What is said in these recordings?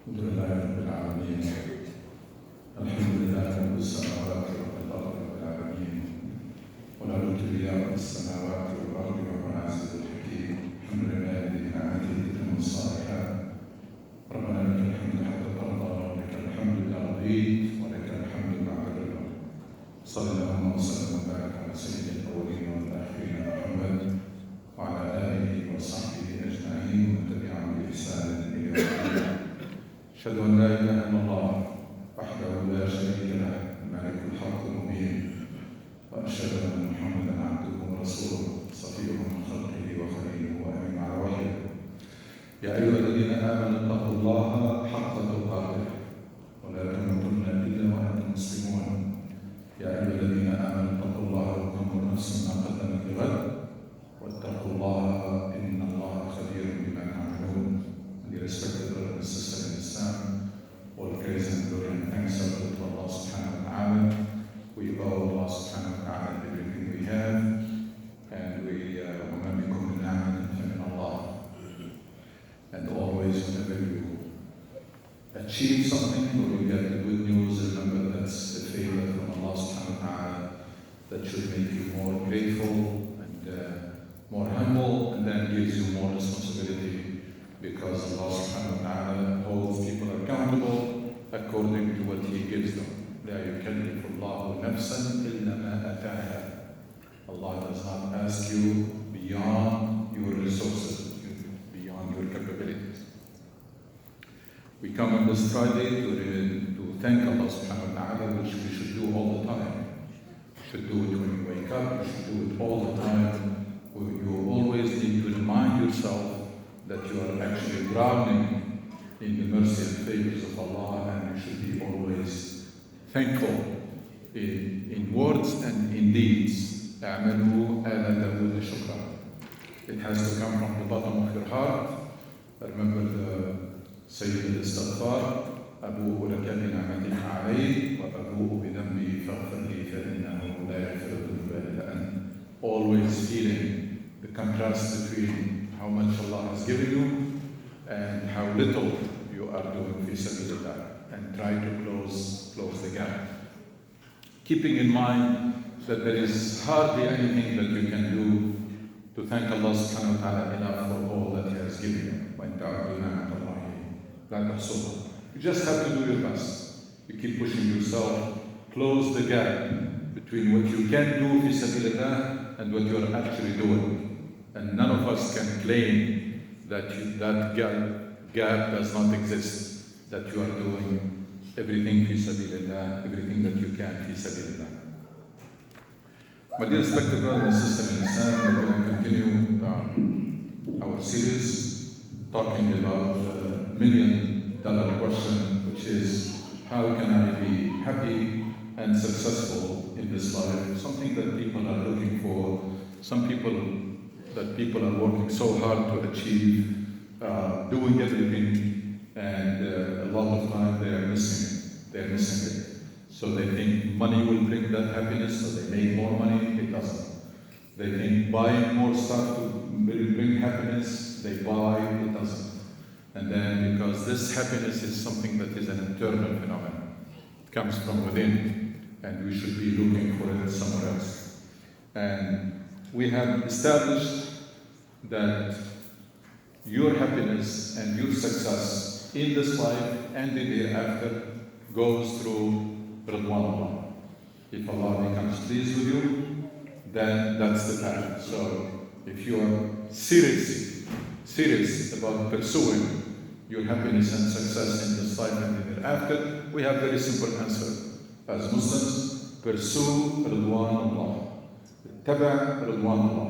الحمد لله رب العالمين. الحمد لله رب السماوات ورب الأرض رب العالمين. ونعوذ بالله رب السماوات والأرض وهو العزيز الحكيم. الحمد لله الذي بنعمته تتم الصالحات. ربنا لك الحمد حتى ترضى ولك الحمد إذا رضيت ولك الحمد بعد الرضا. صلى الله وسلم وبارك على سيد الأولين والآخرين محمد وعلى آله وصحبه أجمعين ومن تبعهم بإحسان إلى يوم الدين. أشهد أن لا إله إلا الله وحده لا شريك له الملك الحق المبين، وأشهد أن محمدا عبده ورسوله صفيه من خلقه وخليله وأمين على وحيه. يا أيها الذين آمنوا اتقوا الله حق تقاته ولا تموتن إلا وأنتم مسلمون. يا أيها الذين آمنوا اتقوا الله وانظروا نفس ما قدمت لغد واتقوا الله إن الله خبير بما تعملون. Dear respected brothers and sisters in Islam, all praise and glory and thanks are due to Allah subhanahu wa ta'ala. We owe Allah subhanahu wa ta'ala everything we have, and we وَمَا بِكُم مِّن نِّعْمَةٍ فَمِنَ اللَّهِ. And always whenever you achieve something or you get the good news, remember that's a favor from Allah subhanahu wa ta'ala that should make you more grateful and more humble, and then gives you more responsibility, because Allah subhanahu wa ta'ala holds people accountable according to what He gives them. لا يكلف الله نفسا إلا ما آتاها. Allah does not ask you beyond your resources, beyond your capabilities. We come on this Friday to thank Allah subhanahu wa ta'ala, which we should do all the time. We should do it when you wake up, you should do it all the time. You always need to remind yourself that you are actually drowning in the mercy and favors of Allah, and you should be always thankful in words and in deeds. اعملوا آل داود شكرا. It has to come from the bottom of your heart. Remember the Sayyid al-Istighfar, أبوء لك بنعمتك علي وأبوء بذنبي فاغفر لي فإنه لا يغفر الذنوب إلا أنت. Always feeling the contrast between how much Allah has given you and how little you are doing fi sabilillah, and try to close the gap. Keeping in mind that there is hardly anything that you can do to thank Allah subhanahu wa ta'ala enough for all that He has given you. You just have to do your best. You keep pushing yourself, close the gap between what you can do fi sabilillah and what you are actually doing. And none of us can claim that that gap does not exist, that you are doing everything fi sabilillah, everything that you can fi sabilillah. My dear respected brothers and sisters in Islam, we're going to continue our series talking about the $1,000,000 question, which is, how can I be happy and successful in this life? Something that people are looking for, that people are working so hard to achieve, doing everything, and a lot of time they are missing it. They're missing it. So they think money will bring that happiness, so they make more money. It doesn't. They think buying more stuff will bring happiness. They buy. It doesn't. And then, because this happiness is something that is an internal phenomenon, it comes from within, and we should be looking for it somewhere else. And we have established that your happiness and your success in this life and in the hereafter goes through Ridwanullah. If Allah becomes pleased with you, then that's the path. So if you are serious about pursuing your happiness and success in this life and in the hereafter, we have a very simple answer. As Muslims, pursue Ridwanullah. Tabi' Ridwanullah.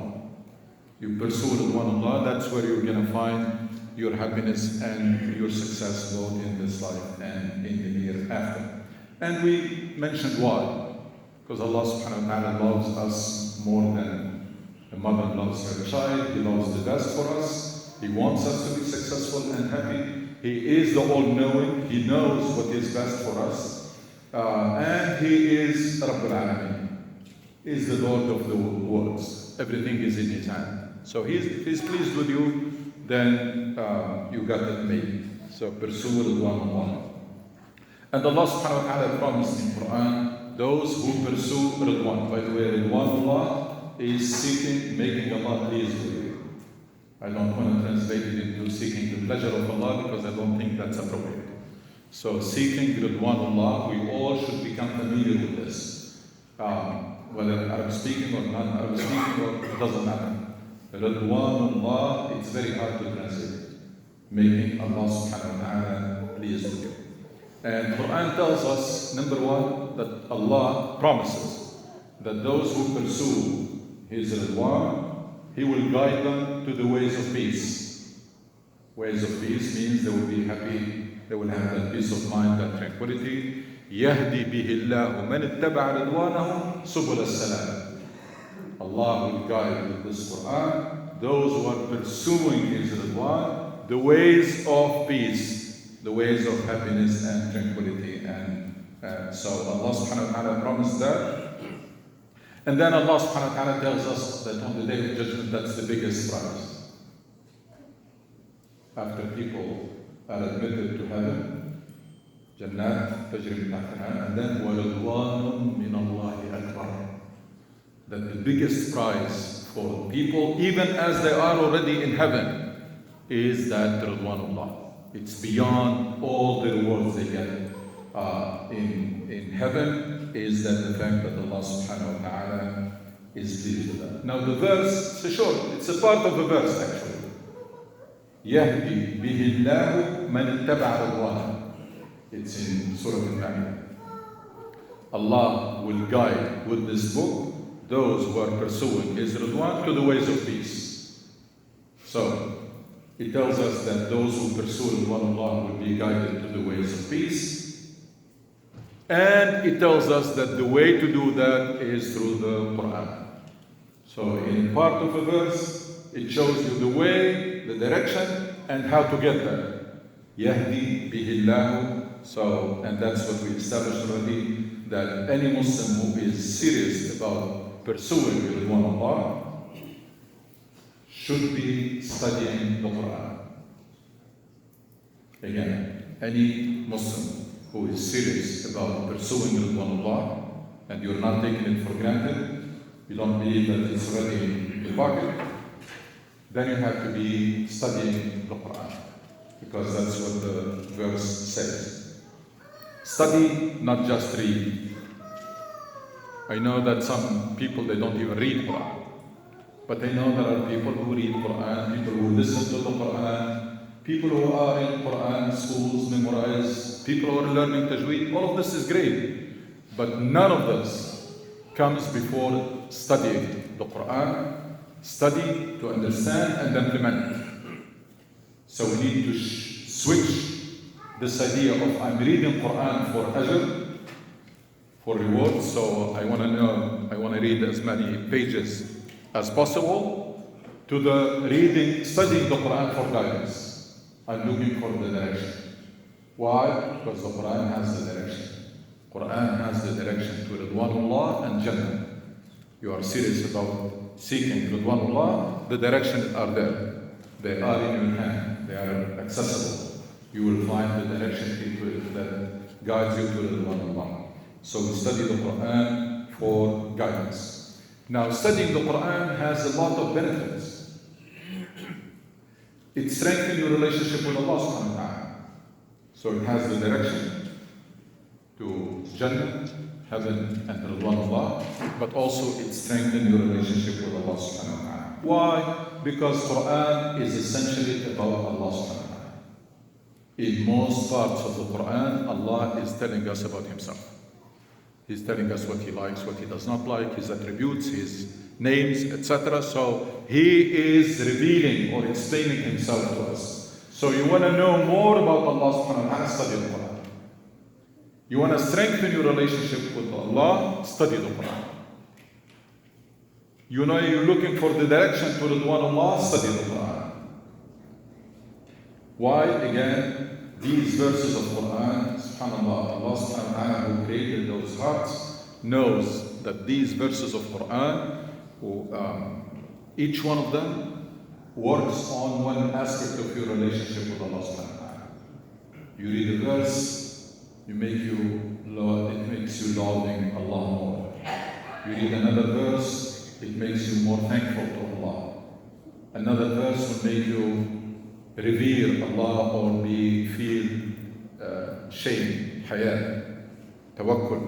You pursue Ridwanullah, that's where you're going to find your happiness and your success both in this life and in the hereafter. And we mentioned why. Because Allah subhanahu wa ta'ala loves us more than a mother loves her child. He loves the best for us. He wants us to be successful and happy. He is the all-knowing. He knows what is best for us. And He is Rabbul Alameen. He is the Lord of the worlds. Everything is in His hand. So if He's pleased with you, then you got it made. So pursue Ridwanullah. And Allah subhanahu wa ta'ala promised in Quran, those who pursue Ridwan. By the way, Ridwanullah is seeking, making Allah pleased with you. I don't want to translate it into seeking the pleasure of Allah because I don't think that's appropriate. So seeking Ridwanullah, we all should become familiar with this. Whether Arab speaking or non-Arab speaking, or it doesn't matter. Ridwanullah, it's very hard to translate. Making Allah subhanahu wa ta'ala pleased with you. And Quran tells us, number one, that Allah promises that those who pursue His Ridwan, He will guide them to the ways of peace. Ways of peace means they will be happy, they will have that peace of mind, that tranquility. يهدي به الله من اتبع رضوانه سبل السلام. Allah will guide with this Quran those who are pursuing His Ridwan, the ways of peace, the ways of happiness and tranquility. And so Allah subhanahu wa ta'ala promised that. And then Allah subhanahu wa ta'ala tells us that on the day of judgment, that's the biggest prize. After people are admitted to heaven, Jannat tajri min tahtiha, and then وَرِضْوَانٌ مِّنَ اللَّهِ أَكْبَرُ. That the biggest prize for people, even as they are already in heaven, is that Ridwanullah. It's beyond all the rewards they get in heaven, is that the fact that Allah subhanahu wa ta'ala is pleased with them. Now the verse, it's short, it's a part of a verse actually. يَهْدِي بِهِ اللَّهُ مَنِ اتَّبَعَ رِضْوَانَهُ. It's in Surah Al-Ma'idah. Allah will guide with this book those who are pursuing His Ridwan to the ways of peace. So, it tells us that those who pursue Ridwanullah will be guided to the ways of peace. And it tells us that the way to do that is through the Quran. So, in part of a verse, it shows you the way, the direction, and how to get there. Yahdi bihillahu. So, and that's what we established already, that any Muslim who is serious about pursuing Ridwanullah should be studying the Quran. Again, any Muslim who is serious about pursuing Ridwanullah, and you're not taking it for granted, you don't believe that it's already in the pocket, then you have to be studying the Quran, because that's what the verse says. Study, not just read. I know that some people, they don't even read Quran. But I know there are people who read Quran, people who listen to the Quran, people who are in Quran schools, memorize, people who are learning tajweed. All of this is great. But none of this comes before studying the Quran, study to understand and implement. So we need to switch this idea of I'm reading Quran for ajr, for reward, so I want to know, I want to read as many pages as possible, to the reading, studying the Quran for guidance. I'm looking for the direction. Why? Because the Quran has the direction. Quran has the direction to Ridwanullah and Jannah. You are serious about seeking Ridwanullah, the directions are there. They are in your hand. They are accessible. You will find the direction that guides you to Ridwanullah. So we study the Quran for guidance. Now, studying the Quran has a lot of benefits. It strengthens your relationship with Allah subhanahu wa ta'ala. So it has the direction to Jannah, heaven, and Ridwanullah, but also it strengthens your relationship with Allah subhanahu wa ta'ala. Why? Because Quran is essentially about Allah subhanahu wa ta'ala. In most parts of the Quran, Allah is telling us about Himself. He's telling us what He likes, what He does not like, His attributes, His names, etc. So He is revealing or explaining Himself to us. So you want to know more about Allah subhanahu wa ta'ala, study the Quran. You want to strengthen your relationship with Allah, study the Quran. You know you're looking for the direction to Ridwanullah, study the Quran. Why? Again, these verses of Quran, subhanAllah, Allah subhanahu wa ta'ala who created those hearts knows that these verses of Quran, each one of them works on one aspect of your relationship with Allah subhanahu wa ta'ala. You read a verse, it makes you loving Allah more. You read another verse, it makes you more thankful to Allah. Another verse will make you revere Allah or feel shame, haya, tawakkul,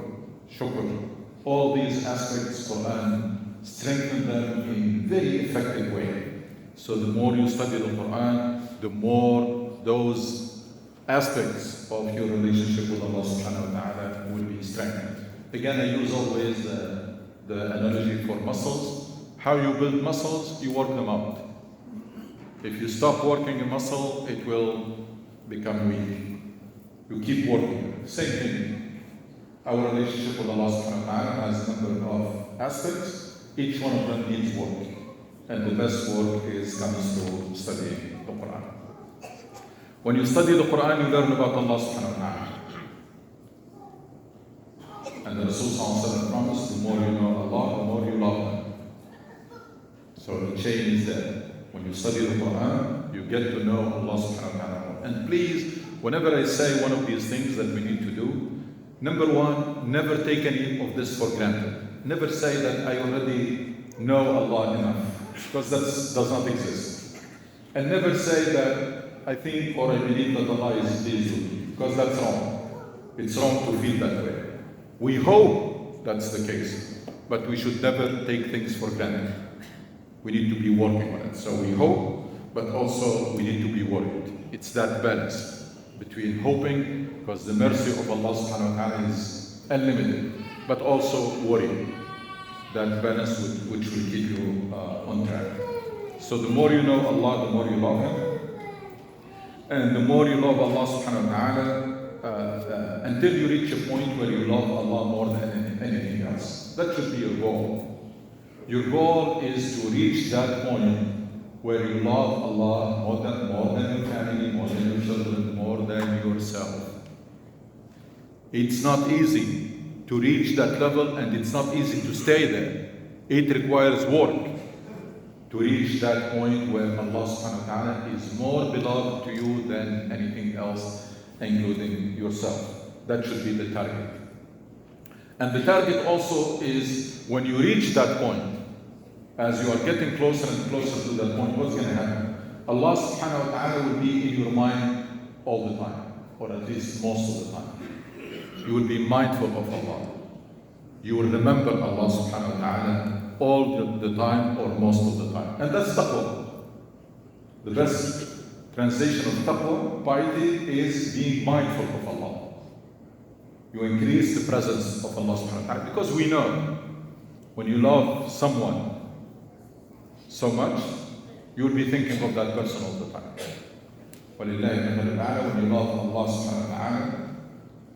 shukr. All these aspects, Quran strengthen them in very effective way. So the more you study the Quran, the more those aspects of your relationship with Allah subhanahu wa ta'ala will be strengthened. Again, I use always the analogy for muscles. How you build muscles, you work them out. If you stop working a muscle, it will become weak. You keep working. Same thing. Our relationship with Allah subhanahu wa ta'ala has a number of aspects. Each one of them needs work. And the best work comes to studying the Quran. When you study the Quran, you learn about Allah subhanahu wa ta'ala. And the Rasul sallallahu alaihi wasallam promised, the more you know Allah, the more you love Him. So the chain is there. When you study the Quran, you get to know Allah subhanahu wa ta'ala. And please, whenever I say one of these things that we need to do, number one, never take any of this for granted. Never say that I already know Allah enough, because that does not exist. And never say that I think or I believe that Allah is pleased with me, because that's wrong. It's wrong to feel that way. We hope that's the case, but we should never take things for granted. We need to be working on it. So we hope, but also we need to be worried. It's that balance between hoping, because the mercy of Allah subhanahu wa ta'ala is unlimited, but also worrying. That balance which will keep you on track. So the more you know Allah, the more you love Him. And the more you love Allah subhanahu wa ta'ala, until you reach a point where you love Allah more than anything else. That should be your goal. Your goal is to reach that point where you love Allah more than your family, more than your children, more than yourself. It's not easy to reach that level, and it's not easy to stay there. It requires work to reach that point where Allah subhanahu wa ta'ala is more beloved to you than anything else, including yourself. That should be the target. And the target also is when you reach that point, as you are getting closer and closer to that point, what's going to happen? Allah subhanahu wa ta'ala will be in your mind all the time, or at least most of the time. You will be mindful of Allah. You will remember Allah subhanahu wa ta'ala all the time or most of the time. And that's taqwa. The best translation of taqwa, piety, is being mindful of Allah. You increase the presence of Allah subhanahu wa ta'ala. Because we know when you love someone so much, you will be thinking of that person all the time. When you love Allah subhanahu wa ta'ala,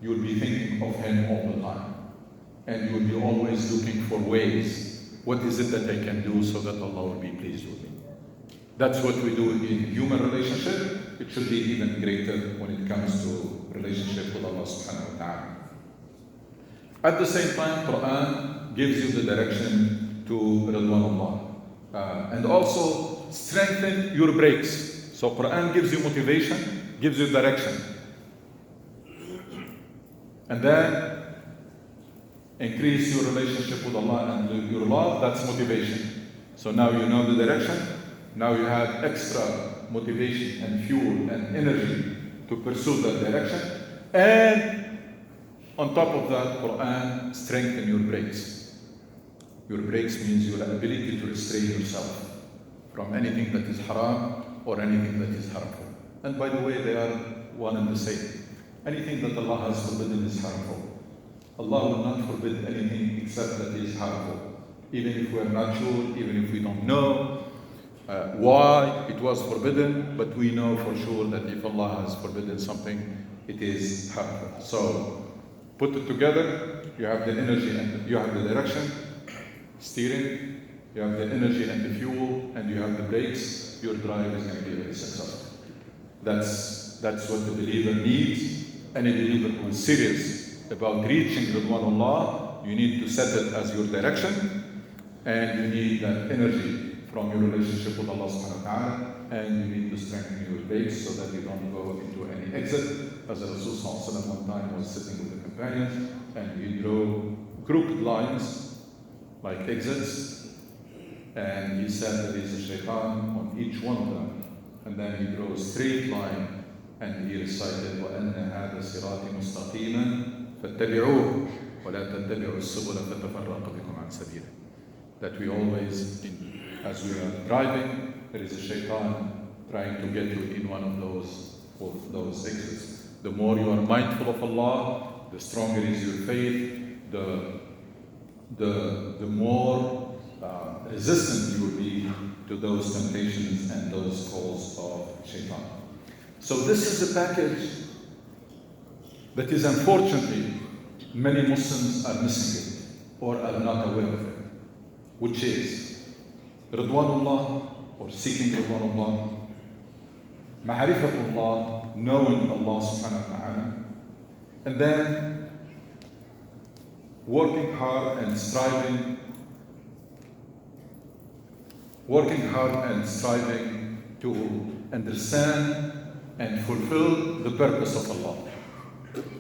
you will be thinking of Him all the time. And you will be always looking for ways. What is it that I can do so that Allah will be pleased with me? That's what we do in human relationship. It should be even greater when it comes to relationship with Allah subhanahu wa ta'ala. At the same time, Quran gives you the direction to Ridwanullah. And also strengthen your brakes. So Quran gives you motivation, gives you direction. And then increase your relationship with Allah and your love, that's motivation. So now you know the direction, now you have extra motivation and fuel and energy to pursue that direction. And on top of that, Quran strengthen your brakes. Your brakes means your ability to restrain yourself from anything that is haram or anything that is harmful. And by the way, they are one and the same. Anything that Allah has forbidden is harmful. Allah will not forbid anything except that is harmful. Even if we are not sure, even if we don't know why it was forbidden, but we know for sure that if Allah has forbidden something, it is harmful. So put it together, you have the energy and you have the direction, steering, you have the energy and the fuel, and you have the brakes, your drive is going to be very successful. That's what the believer needs. Any believer who is serious about reaching Ridwanullah, you need to set it as your direction, and you need that energy from your relationship with Allah subhanahu wa ta'ala, and you need to strengthen your base so that you don't go into any exit as the Rasul Sallallahu Alaihi Wasallam one time was sitting with the companions, and he drew crooked lines like exits, and he said there is a shaitan on each one of them. And then he drew a straight line, and he recited, وَأَنَّ هَذَا صِرَاطِ مُسْتَقِيمًا فَاتَّبِعُوهُ وَلَا تَتَّبِعُوا السُّبُلَ فَتَفَرَّقَ بِكُمْ عَنْ سَبِيلِهِ. That we always, as we are driving, there is a shaitan trying to get you in one of those exits. The more you are mindful of Allah, the stronger is your faith, the more resistant you will be to those temptations and those calls of shaitan. So this is a package that is, unfortunately, many Muslims are missing it or are not aware of it, which is Ridwanullah, or seeking Ridwanullah, Ma'rifatullah, knowing Allah subhanahu wa ta'ala, and then working hard and striving to understand and fulfill the purpose of Allah.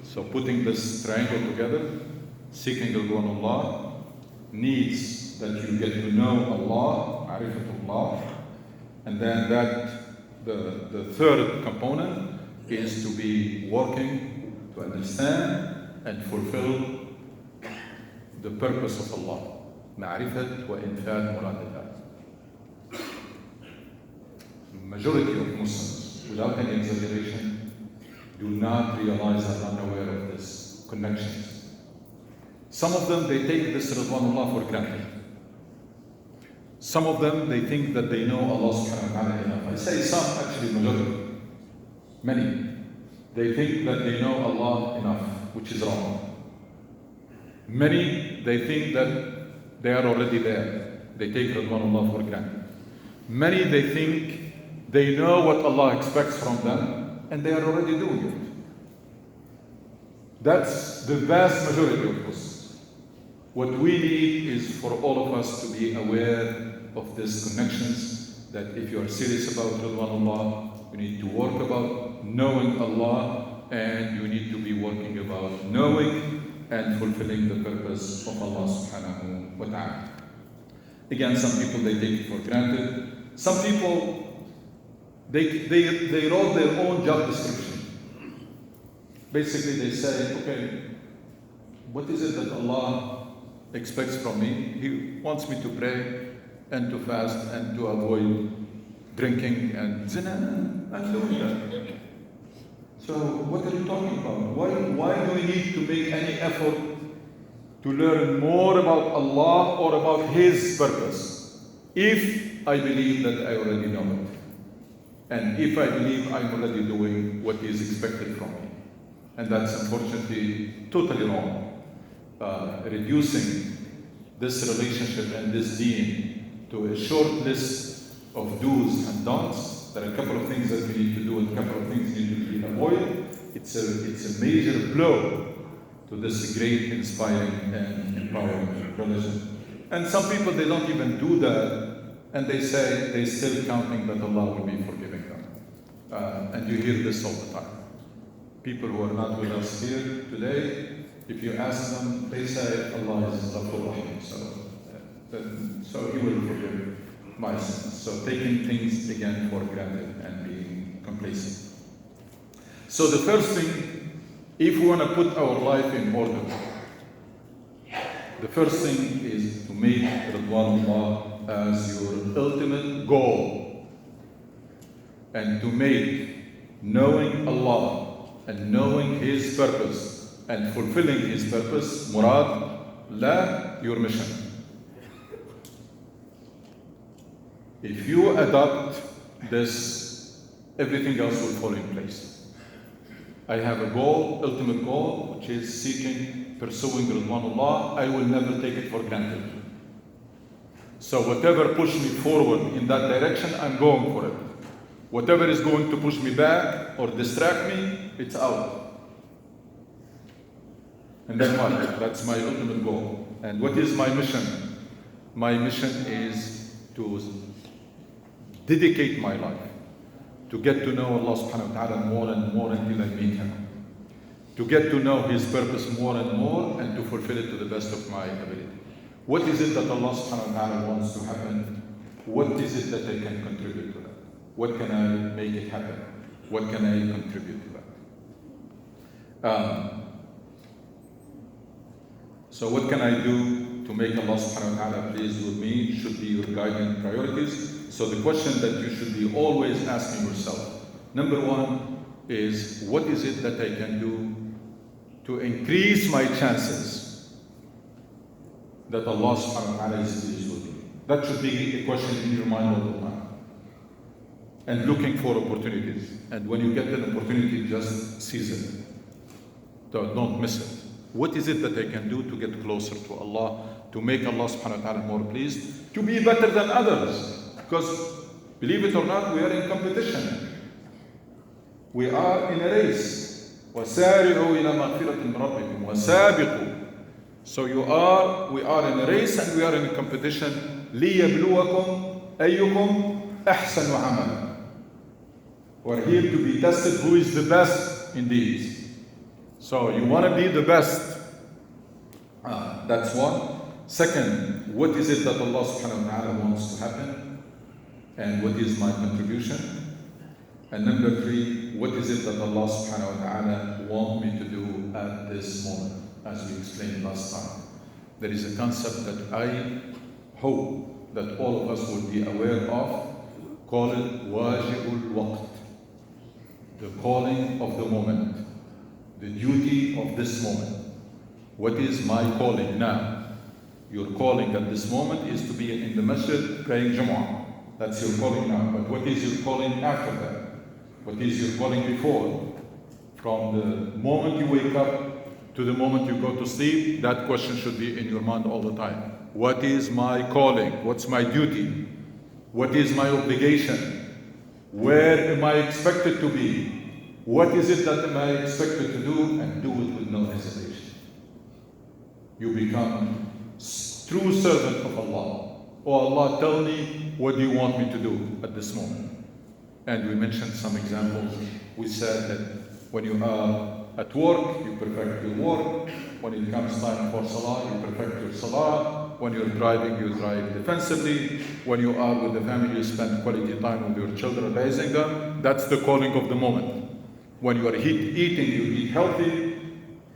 So putting this triangle together, seeking Ridwanullah, needs that you get to know Allah, Ma'rifatullah, and then the third component is to be working to understand and fulfill the purpose of Allah. Ma'rifat wa infad muradillah. Majority of Muslims, without any exaggeration, do not realize or are unaware of this connections. Some of them, they take this Ridwanullah for granted. Some of them, they think that they know Allah subhanahu wa ta'ala enough. I say some, actually majority. Many. They think that they know Allah enough, which is wrong. Many, they think that they are already there. They take Ridwanullah for granted. Many, they think they know what Allah expects from them, and they are already doing it. That's the vast majority of us. What we need is for all of us to be aware of these connections, that if you are serious about Ridwanullah, you need to work about knowing Allah, and you need to be working about knowing and fulfilling the purpose of Allah subhanahu wa ta'ala. Again, some people, they take it for granted. Some people, they wrote their own job description. Basically, they say, okay, what is it that Allah expects from me? He wants me to pray and to fast and to avoid drinking and zina. I'm doing that. So what are you talking about? Why do we need to make any effort to learn more about Allah or about His purpose if I believe that I already know it? And if I believe I'm already doing what is expected from me. And that's unfortunately totally wrong. Reducing this relationship and this deen to a short list of do's and don'ts. There are a couple of things that we need to do and a couple of things need to be avoided. It's a major blow to this great, inspiring, and empowering religion. And some people, they don't even do that, and they say they're still counting that Allah will be forgiving them. And you hear this all the time. People who are not with us here today, if you ask them, they say Allah is Ghafur Rahim, so He will forgive my sins. So taking things again for granted and being complacent. So the first thing, if we want to put our life in order, the first thing is to make Ridwanullah as your ultimate goal, and to make knowing Allah and knowing His purpose and fulfilling His purpose murad, la your mission. If you adopt this, everything else will fall in place. I have a goal, ultimate goal, which is seeking, pursuing Ridwanullah. I will never take it for granted. So whatever pushes me forward in that direction, I'm going for it. Whatever is going to push me back or distract me, it's out. And then what? That's my ultimate goal. And what is my mission? My mission is to dedicate my life to get to know Allah subhanahu wa ta'ala more and more until I meet Him. to get to know His purpose more and more, and to fulfill it to the best of my ability. What is it that Allah subhanahu wa ta'ala wants to happen? What is it that I can contribute to that? What can I make it happen? What can I contribute to that? So what can I do to make Allah subhanahu wa ta'ala pleased with me should be your guiding priorities. So the question that you should be always asking yourself, number one is, what is it that I can do to increase my chances that Allah subhanahu wa ta'ala is pleased with me? That should be a question in your mind all the time. And looking for opportunities. And when you get an opportunity, just seize it. Don't miss it. What is it that I can do to get closer to Allah, to make Allah subhanahu wa ta'ala more pleased, to be better than others? Because, believe it or not, we are in competition. We are in a race. وَسَارِعُوا إِلَى مَغْفِرَةٍ مِّن رَبِّكُمْ وَسَابِقُوا. So we are in a race and we are in a competition. لِيَبْلُوَكُمْ أَيُّكُمْ أَحْسَنُ عَمَلًا. We're here to be tested who is the best indeed. So you want to be the best. That's one. Second, what is it that Allah subhanahu wa ta'ala wants to happen? And what is my contribution? And number three, what is it that Allah subhanahu wa ta'ala wants me to do at this moment? As we explained last time. There is a concept that I hope that all of us will be aware of, call it wajibul waqt. The calling of the moment. The duty of this moment. What is my calling now? Your calling at this moment is to be in the masjid praying Jumu'ah. That's your calling now. But what is your calling after that? What is your calling before? From the moment you wake up to the moment you go to sleep, that question should be in your mind all the time. What is my calling? What's my duty? What is my obligation? Where am I expected to be? What is it that am I expected to do? And do it with no hesitation. You become true servant of Allah. Oh Allah, tell me, what do you want me to do at this moment? And we mentioned some examples. We said that when you are at work, you perfect your work. When it comes time for salah, you perfect your salah. When you're driving, you drive defensively. When you are with the family, you spend quality time with your children, raising them. That's the calling of the moment. When you are eating, you eat healthy.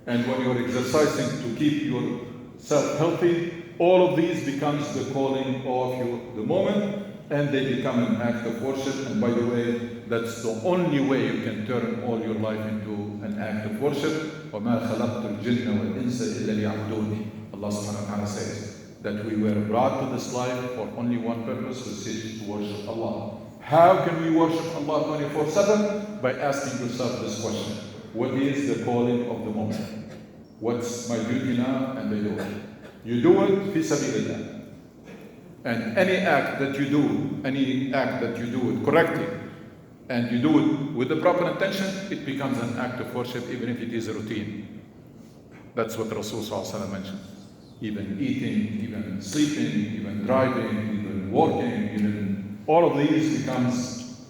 And when you are exercising to keep yourself healthy, all of these becomes the calling of the moment, and they become an act of worship. And by the way, that's the only way you can turn all your life into an act of worship. وَمَا خَلَقْتُ الْجِنَّ وَالْإِنسَ إِلَّا لِيَعْبُدُونِ. Allah subhanahu wa ta'ala says that we were brought to this life for only one purpose, which is to worship Allah. How can we worship Allah 24/7? By asking yourself this question. What is the calling of the moment? What's my duty now? And I do it. You do it fi sabilillah. And any act that you do it correctly, and you do it with the proper intention, it becomes an act of worship, even if it is a routine. That's what Rasul sallallahu alaihi wasallam mentioned. Even eating, even sleeping, even driving, even walking, even all of these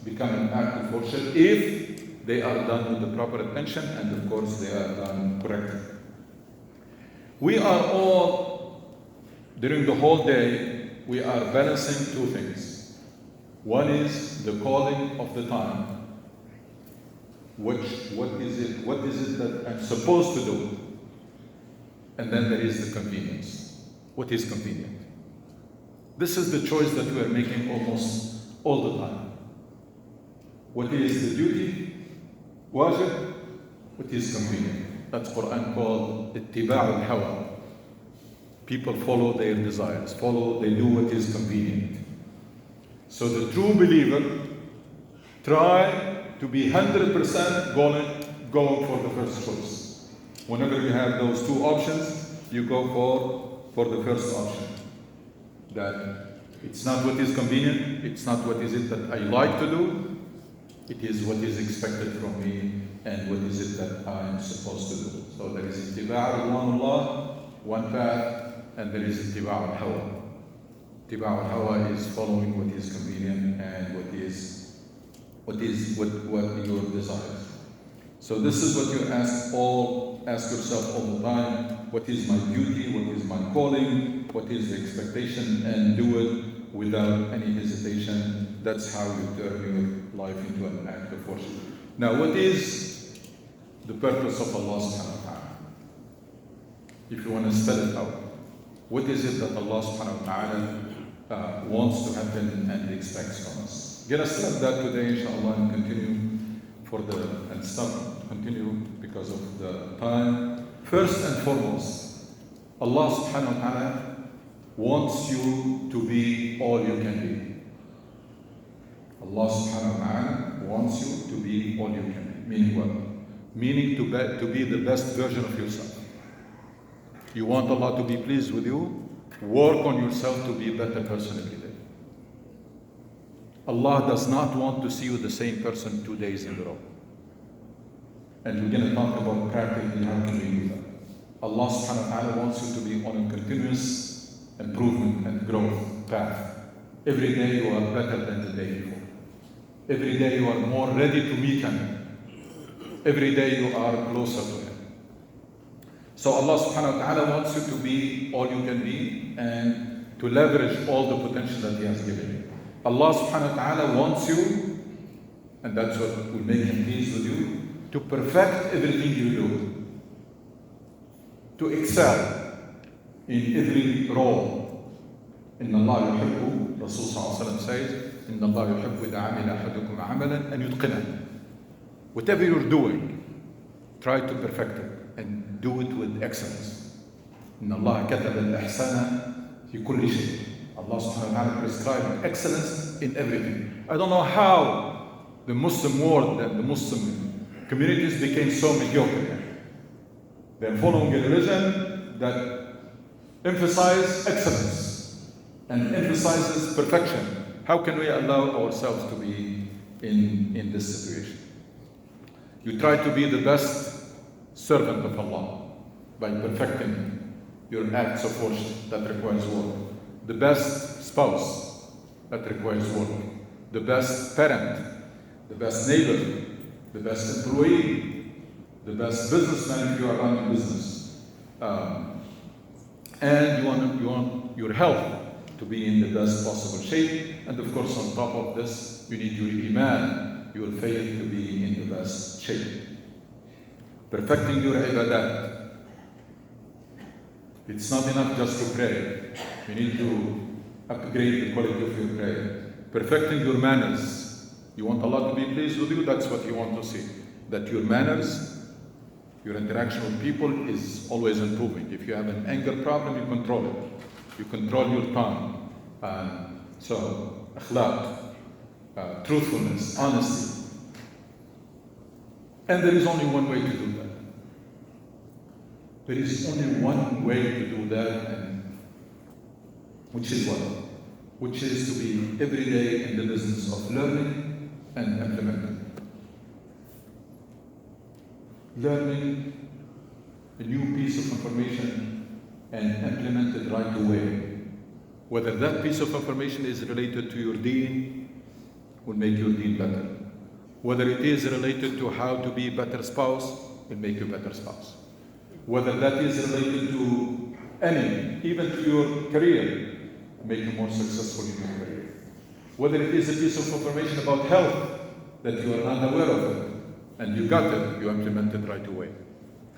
become an act of worship if they are done with the proper intention, and of course they are done correctly. We are all, during the whole day, we are balancing two things. One is the calling of the time. What is it that I'm supposed to do? And then there is the convenience. What is convenient? This is the choice that we are making almost all the time. What is the duty? Wajib? What is convenient? That's Quran called ittiba'ul hawa. People follow their desires, they do what is convenient. So the true believer try to be 100% going for the first choice. Whenever you have those two options, you go for the first option. That it's not what is convenient, it's not what is it that I like to do, it is what is expected from me and what is it that I am supposed to do. So there is ittiba'ul Allah, one path, and there is ittiba'ul hawa. Ittiba'ul hawa is following what is convenient and what your desires. So this is what you ask all Ask yourself all the time, what is my duty, what is my calling, what is the expectation, and do it without any hesitation. That's how you turn your life into an act of worship. Now, what is the purpose of Allah subhanahu wa ta'ala? If you want to spell it out, what is it that Allah subhanahu wa ta'ala wants to happen and expects from us? Get us start that today, inshallah, and continue continue because of the time. First and foremost, Allah subhanahu wa ta'ala wants you to be all you can be. Allah subhanahu wa ta'ala wants you to be all you can be. Meaning what? Meaning to be the best version of yourself. You want Allah to be pleased with you? Work on yourself to be a better person every day. Allah does not want to see you the same person 2 days in a row. And we're going to talk about practically how can we do that. Allah subhanahu wa ta'ala wants you to be on a continuous improvement and growth path. Every day you are better than the day before. Every day you are more ready to meet Him. Every day you are closer to Him. So Allah subhanahu wa ta'ala wants you to be all you can be and to leverage all the potential that He has given you. Allah subhanahu wa ta'ala wants you, and that's what will make Him pleased with you, to perfect everything you do, to excel in every role. Inna Allah yuhibbu, Rasul sallallahu alayhi wa sallam says, Inna Allah yuhibbu idha amila ahadukum amalan an yutqinah. Whatever you're doing, try to perfect it and do it with excellence. Inna Allah kataba al-ihsana fi kulli shay. Allah subhanahu wa ta'ala prescribed excellence in everything. I don't know how the Muslim world and the Muslim communities became so mediocre. They're following a religion that emphasizes excellence and emphasizes perfection. How can we allow ourselves to be in this situation? You try to be the best servant of Allah by perfecting your acts of worship that requires work. The best spouse that requires work. The best parent, the best neighbor, the best employee, the best businessman if you are running a business. And you want your health to be in the best possible shape. And of course, on top of this, you need your iman, your faith to be in the best shape. Perfecting your ibadat. It's not enough just to pray. You need to upgrade the quality of your prayer. Perfecting your manners. You want Allah to be pleased with you, that's what you want to see. That your manners, your interaction with people is always improving. If you have an anger problem, you control it. You control your tongue. So, akhlaq, truthfulness, honesty. And there is only one way to do that. There is only one way to do that, and which is what? Which is to be every day in the business of learning and implementing. Learning a new piece of information and implement it right away. Whether that piece of information is related to your deen, will make your deen better. Whether it is related to how to be a better spouse, will make you a better spouse. Whether that is related to even to your career, make you more successful in your career. Whether it is a piece of information about health that you are not aware of it, and you got it, you implement it right away.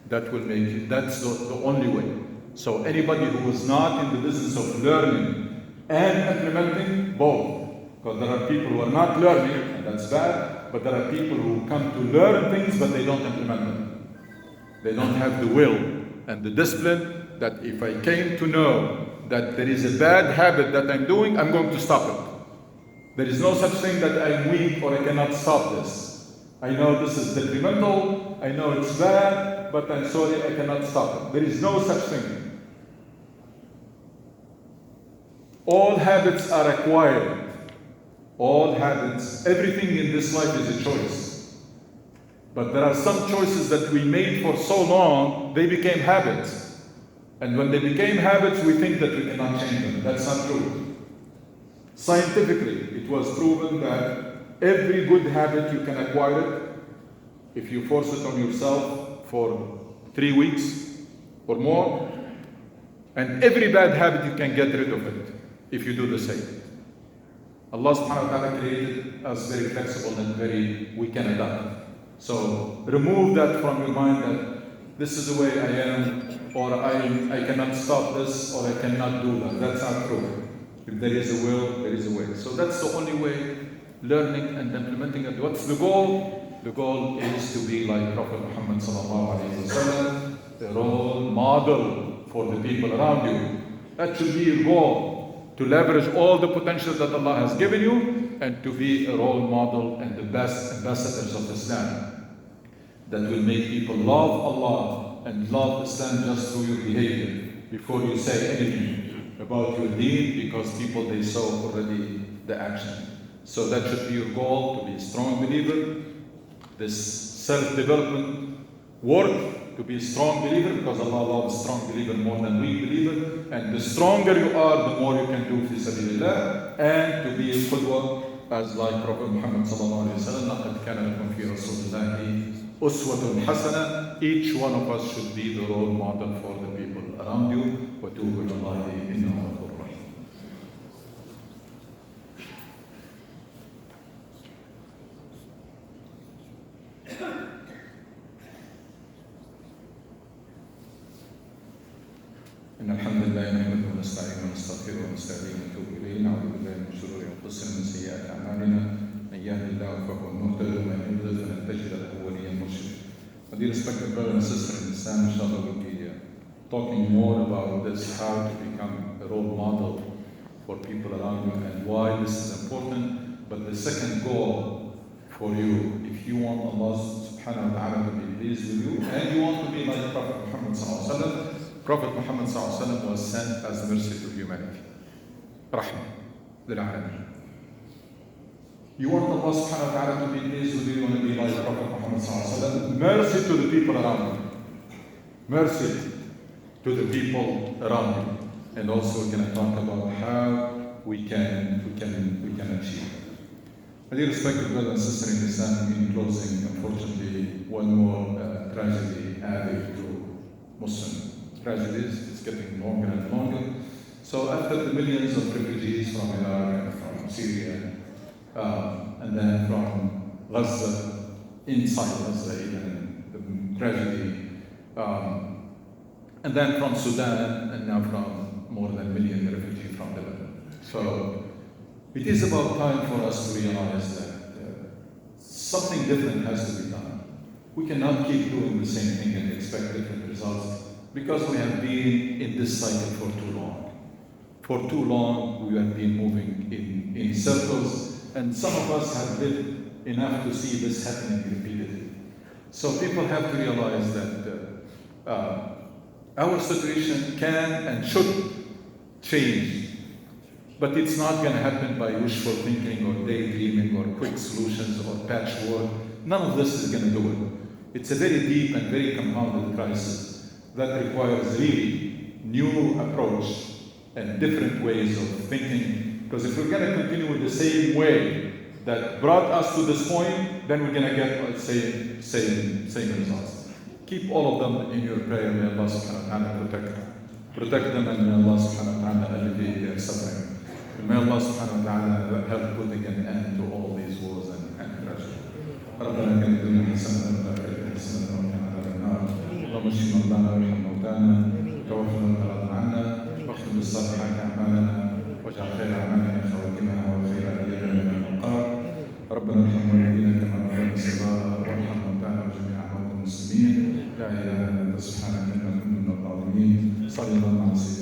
That will make you, that's the only way. So anybody who is not in the business of learning and implementing, both, because there are people who are not learning, and that's bad, but there are people who come to learn things, but they don't implement them. They don't have the will and the discipline that if I came to know that there is a bad habit that I'm doing, I'm going to stop it. There is no such thing that I'm weak or I cannot stop this. I know this is detrimental, I know it's bad, but I'm sorry, I cannot stop it. There is no such thing. All habits are acquired. All habits, everything in this life is a choice. But there are some choices that we made for so long, they became habits. And when they became habits, we think that we cannot change them. That's not true. Scientifically, it was proven that every good habit you can acquire it if you force it on yourself for 3 weeks or more, and every bad habit you can get rid of it if you do the same. Allah subhanahu wa ta'ala created us very flexible and we can adapt. So remove that from your mind that this is the way I am, or I cannot stop this, or I cannot do that. That's not true. If there is a will, there is a way. So that's the only way, learning and implementing it. What's the goal? The goal is to be like Prophet Muhammad sallallahu alaihi wasallam, a role model for the people around you. That should be your goal, to leverage all the potential that Allah has given you and to be a role model and the best ambassadors of Islam that will make people love Allah and love Islam just through your behavior before you say anything about your deen, because people, they saw already the action. So that should be your goal, to be a strong believer. This self-development work, to be a strong believer, because Allah loves strong believer more than weak believer. And the stronger you are, the more you can do fi sabilillah. And to be a qudwa, as like Prophet Muhammad sallallahu alaihi wasallam, لَقَدْ كَانَ لَكُمْ فِي رَسُولِ اللَّهِ أُسْوَةٌ حَسَنَةٌ. Each one of us should be the role model for the people around you. وَتُوبُوا إِلَى اللَّهِ إِنَّهُ غَفُورٌ رَحِيمٌ. إن الحمد لله نحمده ونستعينه ونستغفره ونستهديه ونتوب إليه، نعوذ بالله من شرور أنفسنا ومن سيئات أعمالنا، من يهده الله فهو المهتد ومن يضلل فلن تجد له وليا مرشدا. My dear respected brother and sister in Islam, inshallah we'll be talking more about this, how to become a role model for people around you and why this is important. But the second goal for you, if you want Allah subhanahu wa ta'ala to be pleased with you and you want to be like Prophet Muhammad sallallahu alaihi wasallam, Prophet Muhammad sallallahu alaihi wasallam was sent as mercy to humanity. Rahmah lil alamin. You want Allah subhanahu wa ta'ala to be pleased with you, you want to be like Prophet Muhammad sallallahu alaihi wasallam, mercy to the people around you. Mercy to the people around you. And also we're going to talk about how we can achieve it. My dear respected brother and sister in Islam, in closing, unfortunately, one more tragedy added to Muslim tragedies. It's getting longer and longer. So after the millions of refugees from Iraq and from Syria, and then from Gaza, inside Gaza even, the tragedy, and then from Sudan, and now from more than a million refugees from Lebanon. So it is about time for us to realize that something different has to be done. We cannot keep doing the same thing and expect different results, because we have been in this cycle for too long. For too long, we have been moving in circles, and some of us have lived enough to see this happening repeatedly. So people have to realize that our situation can and should change, but it's not going to happen by wishful thinking or daydreaming or quick solutions or patchwork. None of this is going to do it. It's a very deep and very compounded crisis that requires really new approach and different ways of thinking. Because if we're going to continue with the same way that brought us to this point, then we're going to get same results. Keep all of them in your prayer. May Allah subhanahu wa ta'ala protect them, and may Allah subhanahu wa ta'ala alleviate their suffering. And may Allah subhanahu wa ta'ala help putting an end to all these wars and tragedy. ربنا كن الدنيا حسنة وفي الآخرة حسنة وقنا عذاب النار. اللهم اشف مرضانا وارحم موتانا وتوفنا وترضى عنا واختم بالصالحات أعمالنا واجعل خير أعمالنا خواتمها وخير أيامنا من الأوقات. ربنا ارحم والدينا كما ربنا صغارا وارحم موتانا وجميع موتى المسلمين. لا إله إلا أنت سبحانك إنا كنا من الظالمين. صلى الله على سيدنا